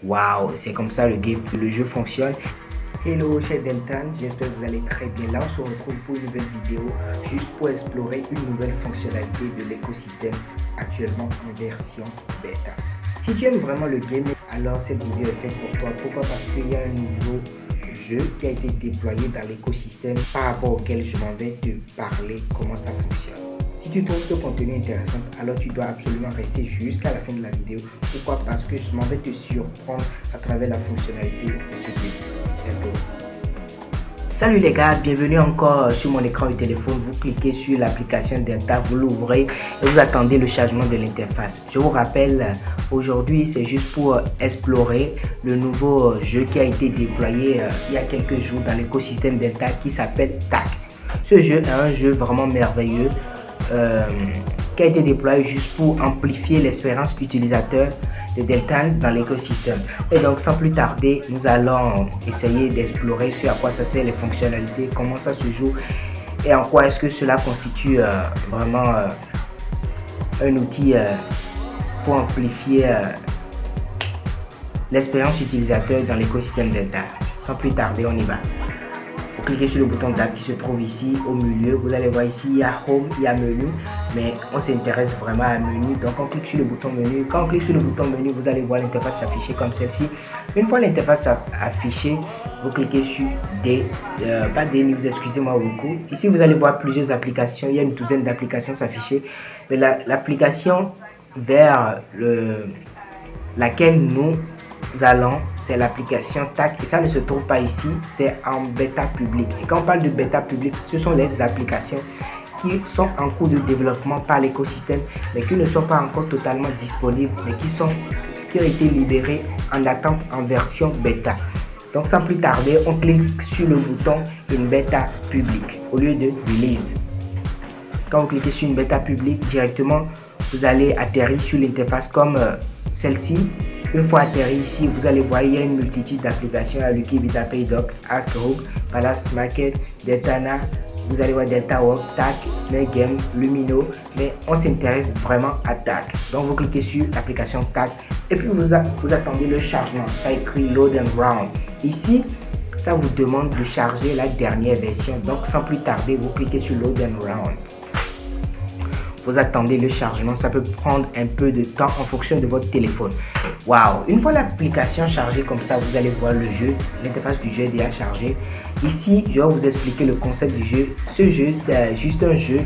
Waouh, c'est comme ça le jeu fonctionne. Hello chers Deltans, j'espère que vous allez très bien. Là on se retrouve pour une nouvelle vidéo juste pour explorer une nouvelle fonctionnalité de l'écosystème actuellement en version bêta. Si tu aimes vraiment le game, alors cette vidéo est faite pour toi. Pourquoi? Parce qu'il y a un nouveau jeu qui a été déployé dans l'écosystème par rapport auquel je m'en vais te parler comment ça fonctionne. Si tu trouves ce contenu intéressant, alors tu dois absolument rester jusqu'à la fin de la vidéo. Pourquoi? Parce que je m'en vais te surprendre à travers la fonctionnalité de ce jeu. Let's go. Salut les gars, bienvenue encore sur mon écran du téléphone. Vous cliquez sur l'application Delta, vous l'ouvrez et vous attendez le chargement de l'interface. Je vous rappelle, aujourd'hui c'est juste pour explorer le nouveau jeu qui a été déployé il y a quelques jours dans l'écosystème Delta qui s'appelle TAC. Ce jeu est un jeu vraiment merveilleux qui a été déployé juste pour amplifier l'expérience utilisateur des Deltans dans l'écosystème. Et donc sans plus tarder, nous allons essayer d'explorer sur à quoi ça sert, les fonctionnalités, comment ça se joue et en quoi est-ce que cela constitue vraiment un outil pour amplifier l'expérience utilisateur dans l'écosystème Delta. Sans plus tarder, on y va. Vous cliquez sur le bouton d'app qui se trouve ici au milieu. Vous allez voir ici, il y a Home, il y a Menu. Mais on s'intéresse vraiment à Menu. Donc on clique sur le bouton Menu. Quand on clique sur le bouton Menu, vous allez voir l'interface s'afficher comme celle-ci. Une fois l'interface affichée, vous cliquez sur pas des news, excusez-moi beaucoup. Ici, vous allez voir plusieurs applications. Il y a une douzaine d'applications s'afficher. Mais l'application vers laquelle nous allons, c'est l'application TAC et ça ne se trouve pas ici, c'est en bêta public. Et quand on parle de bêta public, ce sont les applications qui sont en cours de développement par l'écosystème mais qui ne sont pas encore totalement disponibles mais qui ont été libérées en attente en version bêta. Donc sans plus tarder, on clique sur le bouton une bêta publique au lieu de released. Quand vous cliquez sur une bêta publique, directement vous allez atterrir sur l'interface comme celle-ci. Une fois atterri ici, vous allez voir il y a une multitude d'applications à Lucky, Vita, Paydoc, AskHook, Palace Market, Deltana. Vous allez voir Delta Work, TAC, Snake Game, Lumino, mais on s'intéresse vraiment à TAC. Donc vous cliquez sur l'application TAC et puis vous attendez le chargement. Ça écrit Load and Round. Ici, ça vous demande de charger la dernière version. Donc sans plus tarder, vous cliquez sur Load and Round. Vous attendez le chargement, ça peut prendre un peu de temps en fonction de votre téléphone. Waouh! Une fois l'application chargée comme ça, vous allez voir le jeu. L'interface du jeu est déjà chargée. Ici, je vais vous expliquer le concept du jeu. Ce jeu, c'est juste un jeu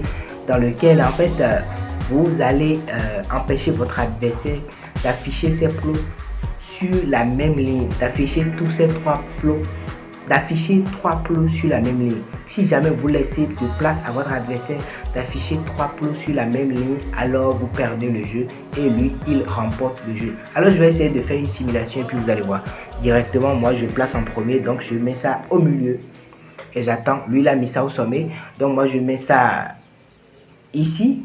dans lequel en fait, vous allez empêcher votre adversaire d'afficher ses plots sur la même ligne, d'afficher tous ces trois plots. D'afficher trois plots sur la même ligne. Si jamais vous laissez de place à votre adversaire d'afficher trois plots sur la même ligne, alors vous perdez le jeu et lui, il remporte le jeu. Alors je vais essayer de faire une simulation et puis vous allez voir. Directement, moi je place en premier, donc je mets ça au milieu et j'attends. Lui, il a mis ça au sommet, donc moi je mets ça ici.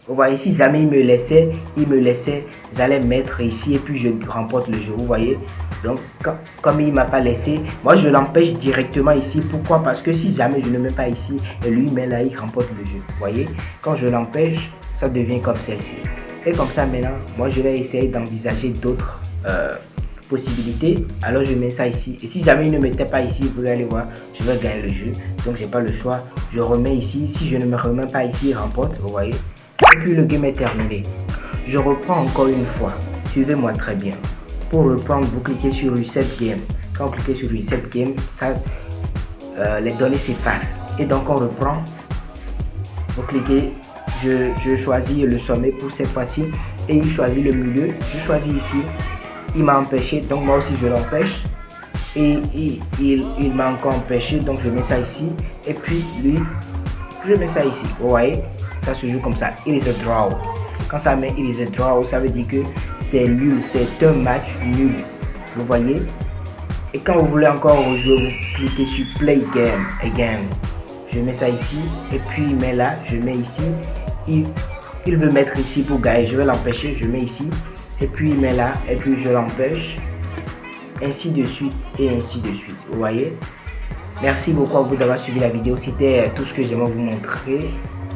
Vous voyez, si jamais il me laissait, j'allais mettre ici et puis je remporte le jeu. Vous voyez, donc comme il ne m'a pas laissé, moi je l'empêche directement ici. Pourquoi? Parce que si jamais je ne mets pas ici et lui met là, il remporte le jeu. Vous voyez, quand je l'empêche, ça devient comme celle-ci. Et comme ça maintenant, moi je vais essayer d'envisager d'autres possibilités. Alors je mets ça ici. Et si jamais il ne mettait pas ici, vous allez voir, je vais gagner le jeu. Donc j'ai pas le choix. Je remets ici. Si je ne me remets pas ici, il remporte. Vous voyez. Et puis le game est terminé. Je reprends encore une fois. Suivez-moi très bien. Pour reprendre, vous cliquez sur Reset Game. Quand vous cliquez sur Reset Game, ça, les données s'effacent. Et donc on reprend. Vous cliquez, je choisis le sommet pour cette fois-ci. Et il choisit le milieu. Je choisis ici. Il m'a empêché, donc moi aussi je l'empêche. Et il m'a encore empêché, donc je mets ça ici. Et puis lui, je mets ça ici. Vous voyez? Ça se joue comme ça. It is a draw. Quand ça met it is a draw, ça veut dire que c'est nul. C'est un match nul. Vous voyez? Et quand vous voulez encore rejouer, vous cliquez sur Play Game Again. Je mets ça ici. Et puis il met là. Je mets ici. Il veut mettre ici pour gagner. Je vais l'empêcher. Je mets ici. Et puis il met là. Et puis je l'empêche. Ainsi de suite. Et ainsi de suite. Vous voyez? Merci beaucoup à vous d'avoir suivi la vidéo. C'était tout ce que j'aimerais vous montrer.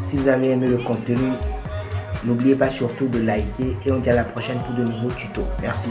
Si vous avez aimé le contenu, n'oubliez pas surtout de liker et on se dit à la prochaine pour de nouveaux tutos. Merci.